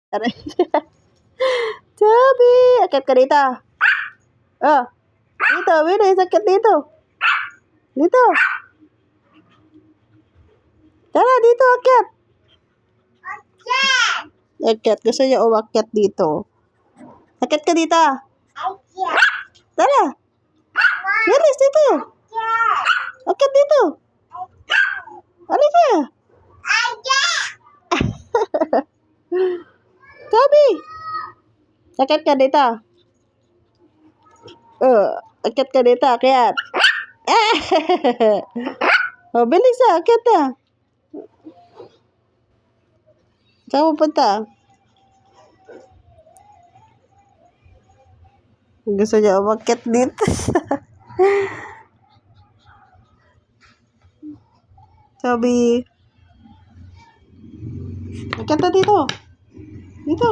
Aray. Chubby! Akit ka dito. Oh. Dito, Willy. Sakit dito. Dito. Tara, dito, akit. Akit. Gusto niya umakyat dito. Akit ka dito. Tara. Bilis, dito. Akit dito. Halika. Chubby! Akit ka dito. Akit ka dito, akit. Oh, bilis akit Saan mo punta? Gusto niya umakyat dito. Chubby. Akit na dito. Dito.